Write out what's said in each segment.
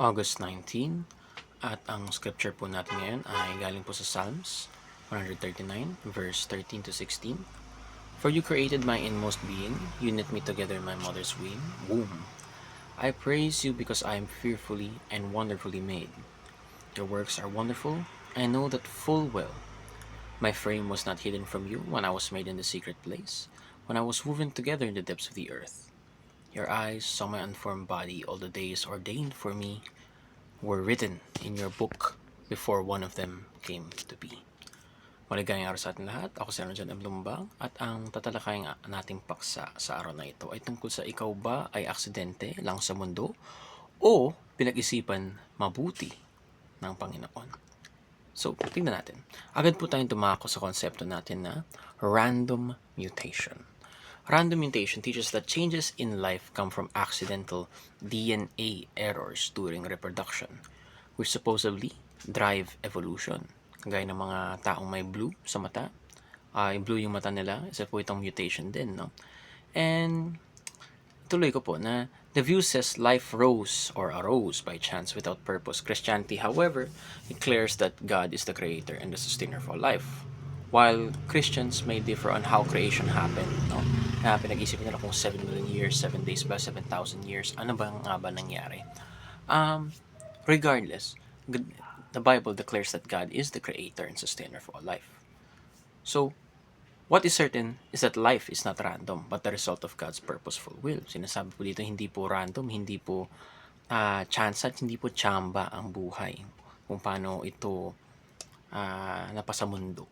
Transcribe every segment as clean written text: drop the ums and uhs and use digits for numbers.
August 19, at ang scripture po natin ngayon ay galing po sa Psalms 139 verse 13 to 16. For you created my inmost being, you knit me together in my mother's womb. I praise you because I am fearfully and wonderfully made. Your works are wonderful. I know that full well. My frame was not hidden from you when I was made in the secret place, when I was woven together in the depths of the earth. Your eyes saw my unformed body. All the days ordained for me were written in your book before one of them came to be. Maligayang araw sa ating lahat. Ako si Aaron John M. Lumbang at ang tatalakayin nating paksa sa araw na ito ay tungkol sa ikaw ba ay aksidente lang sa mundo o pinag-isipan mabuti ng Panginoon. So, tingnan natin. Agad po tayong tumako sa konsepto natin na random mutation. Random mutation teaches that changes in life come from accidental DNA errors during reproduction, which supposedly drive evolution. Gaya ng mga taong may blue sa mata, yung blue yung mata nila, isa po itong mutation din, no? And tuloy ko po na the view says life rose or arose by chance without purpose. Christianity, however, declares that God is the creator and the sustainer for life. While Christians may differ on how creation happened, no? Pinag-isipin nila kung 7 million years, 7 days ba, 7,000 years, ano ba nga ba nangyari? Regardless, the Bible declares that God is the creator and sustainer for all life. So, what is certain is that life is not random, but the result of God's purposeful will. Sinasabi po dito, hindi po random, hindi po chance at hindi po tsamba ang buhay. Kung paano ito napasa mundo,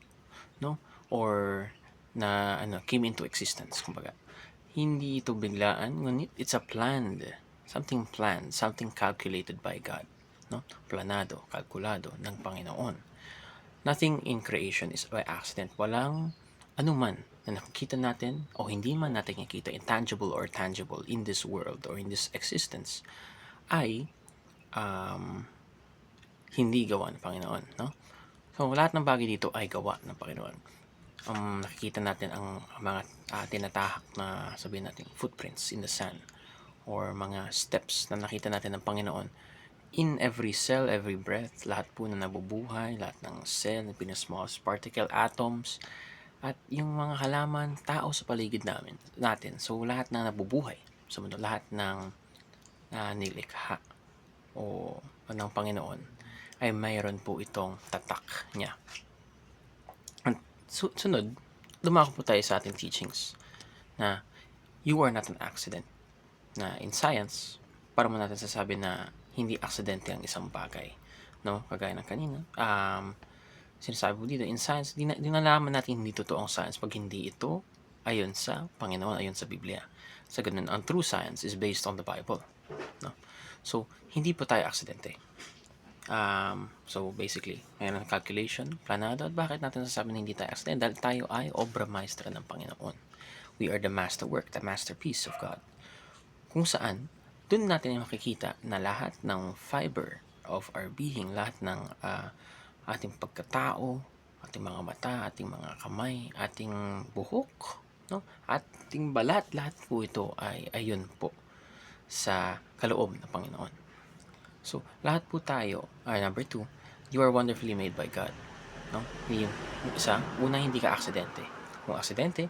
no? Or na came into existence, kumbaga. Hindi ito biglaan, ngunit it's a planned, something calculated by God, no? Planado, kalkulado ng Panginoon. Nothing in creation is by accident. Walang anuman na nakikita natin o hindi man natin nakikita, intangible or tangible in this world or in this existence ay hindi gawa ng Panginoon, no? So, lahat ng bagay dito ay gawa ng Panginoon. Nakikita natin ang mga tinatahak na, sabihin natin, footprints in the sand or mga steps na nakita natin ng Panginoon in every cell, every breath, lahat po na nabubuhay, lahat ng cell, pinaka-smallest particle, atoms, at yung mga halaman, tao sa paligid natin. So, lahat na nabubuhay sa mundo, lahat ng nilikha o ng Panginoon ay mayroon po itong tatak niya. Sunod, dumako po tayo sa ating teachings na you are not an accident. Na in science, para mo natin sasabi na hindi aksidente ang isang bagay. No? Kagaya ng kanina. Sinasabi po dito, in science, di nalaman natin hindi totoo ang science pag hindi ito ayon sa Panginoon, ayon sa Biblia. Sa ganun, ang true science is based on the Bible. No? So, hindi po tayo aksidente. So basically, mayroon calculation, planado, at bakit natin sasabi na hindi tayo accident? Dahil tayo ay obra maestra ng Panginoon. We are the masterwork, the masterpiece of God. Kung saan, dun natin makikita na lahat ng fiber of our being, lahat ng ating pagkatao, ating mga mata, ating mga kamay, ating buhok, no? Ating balat, lahat po ito ay ayon po sa kaloob ng Panginoon. So, lahat po tayo, number 2, you are wonderfully made by God. No? Yung isa, una, hindi ka aksidente. Kung aksidente,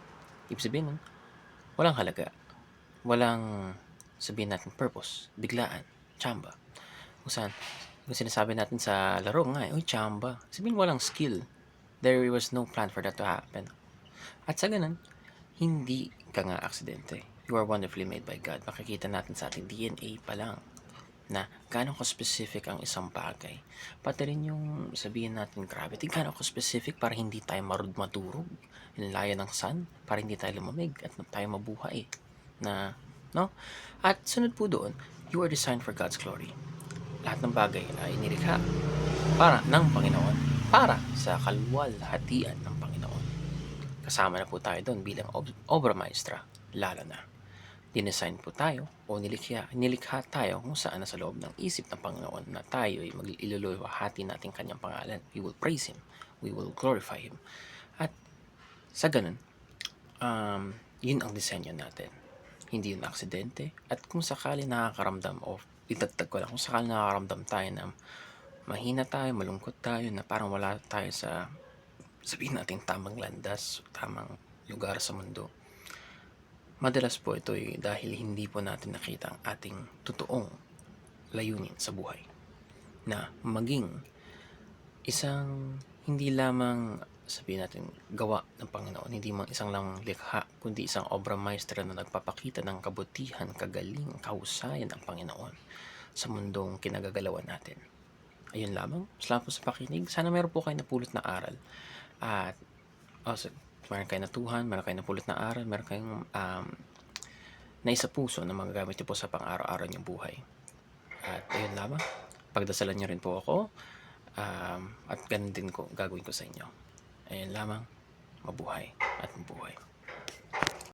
ibig sabihin nun, walang halaga. Walang, sabihin natin, purpose, biglaan, tsamba. Kung saan, kung sinasabi natin sa laro nga, tsamba. Sabihin walang skill. There was no plan for that to happen. At sa ganun, hindi ka nga aksidente. You are wonderfully made by God. Makikita natin sa ating DNA pa lang na gaano ko specific ang isang bagay. Pati rin yung sabihin natin gravity, gaano ko specific para hindi tayo maturog, yung layo ng sun, para hindi tayo lumamig at tayo mabuhay. Na, no? At sunod po doon, you are designed for God's glory. Lahat ng bagay ay inilikha para ng Panginoon, para sa kaluwalhatian ng Panginoon. Kasama na po tayo doon bilang obra maestra, lalo na dinesign po tayo o nilikha tayo kung saan nasa loob ng isip ng Panginoon na tayo ay iluluwahati natin kanyang pangalan. We will praise Him. We will glorify Him. At sa ganun, yun ang disenyo natin. Hindi yun aksidente. At kung sakali nakakaramdam of idagdag ko lang kung sakaling nakakaramdam tayo na mahina tayo, malungkot tayo, na parang wala tayo sa, sabihin natin, tamang landas, tamang lugar sa mundo. Madalas po ito dahil hindi po natin nakita ang ating totoong layunin sa buhay. Na maging isang hindi lamang, sabihin natin, gawa ng Panginoon, hindi man isang lang likha, kundi isang obra maestra na nagpapakita ng kabutihan, kagaling, kahusayan ng Panginoon sa mundong kinagagalawan natin. Ayun lamang. Salamat po sa pakinig. Sana meron po kayo napulot na aral. At meron kayo natuhan, meron kayo napulot na aral, meron kayong naisa puso na magagamit niyo po sa pang-araw-araw niyong buhay. At ayun lamang. Pagdasalan niyo rin po ako. At ganun din ko gagawin ko sa inyo. Ayun lamang. Mabuhay at mabuhay.